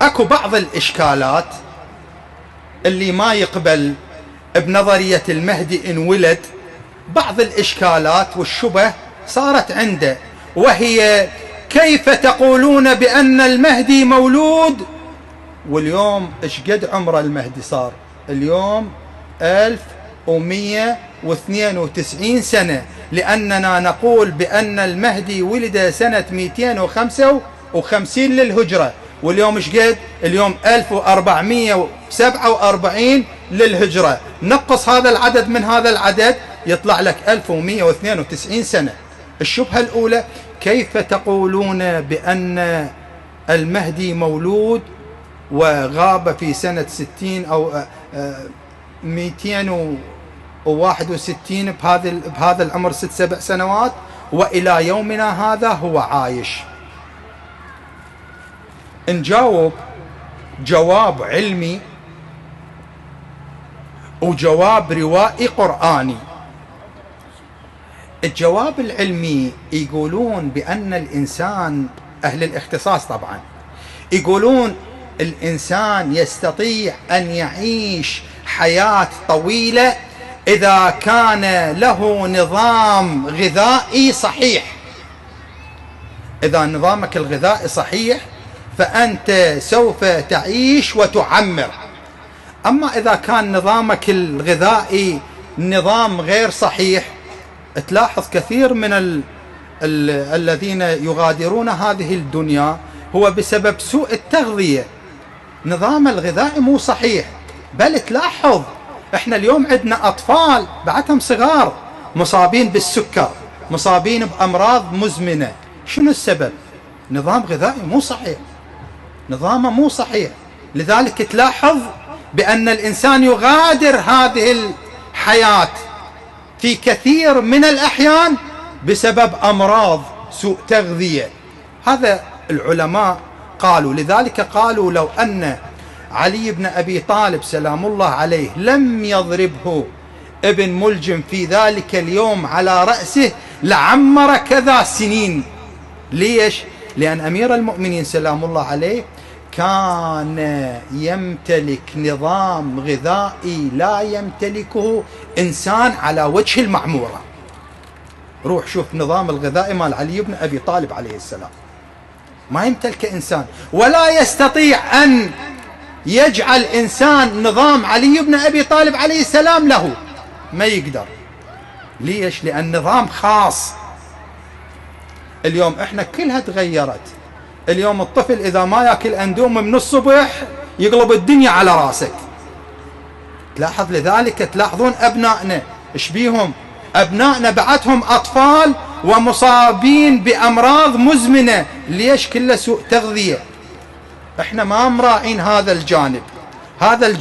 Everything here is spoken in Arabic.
اكو بعض الاشكالات اللي ما يقبل بنظرية المهدي إن ولد، بعض الإشكالات والشبه صارت عنده، وهي كيف تقولون بأن المهدي مولود واليوم إيش قد عمر المهدي صار؟ اليوم 1192 سنة، لأننا نقول بأن المهدي ولد سنة 255 للهجرة، واليوم إيش قد؟ اليوم 1447 للهجرة. نقص هذا العدد من هذا العدد يطلع لك 1192 سنة. الشبهة الأولى: كيف تقولون بأن المهدي مولود وغاب في سنة 60 أو 261 بهذا العمر 6-7 سنوات، وإلى يومنا هذا هو عايش؟ نجاوب جواب علمي وجواب روائي قرآني. الجواب العلمي يقولون بأن الإنسان، أهل الاختصاص طبعا، يقولون الإنسان يستطيع أن يعيش حياة طويلة إذا كان له نظام غذائي صحيح. إذا نظامك الغذائي صحيح فأنت سوف تعيش وتعمر. أما إذا كان نظامك الغذائي نظام غير صحيح، تلاحظ كثير من الذين يغادرون هذه الدنيا هو بسبب سوء التغذية. نظام الغذائي مو صحيح، بل تلاحظ احنا اليوم عندنا أطفال بعدهم صغار مصابين بالسكر، مصابين بأمراض مزمنة. شنو السبب؟ نظام غذائي مو صحيح، نظامه مو صحيح. لذلك تلاحظ بأن الإنسان يغادر هذه الحياة في كثير من الأحيان بسبب أمراض سوء تغذية. هذا العلماء قالوا. لذلك قالوا لو أن علي بن أبي طالب سلام الله عليه لم يضربه ابن ملجم في ذلك اليوم على رأسه لعمر كذا سنين. ليش؟ لأن أمير المؤمنين سلام الله عليه كان يمتلك نظام غذائي لا يمتلكه إنسان على وجه المعمورة. روح شوف نظام الغذائي مال علي بن أبي طالب عليه السلام، ما يمتلك إنسان، ولا يستطيع أن يجعل إنسان نظام علي بن أبي طالب عليه السلام له، ما يقدر. ليش؟ لأن نظام خاص. اليوم احنا كلها تغيرت. اليوم الطفل إذا ما يأكل أندوم من الصبح يقلب الدنيا على راسك. تلاحظ. لذلك تلاحظون أبنائنا إيش بيهم؟ أبنائنا بعدهم أطفال ومصابين بأمراض مزمنة. ليش؟ كله سوء تغذية. احنا ما مراعين هذا الجانب. هذا الجانب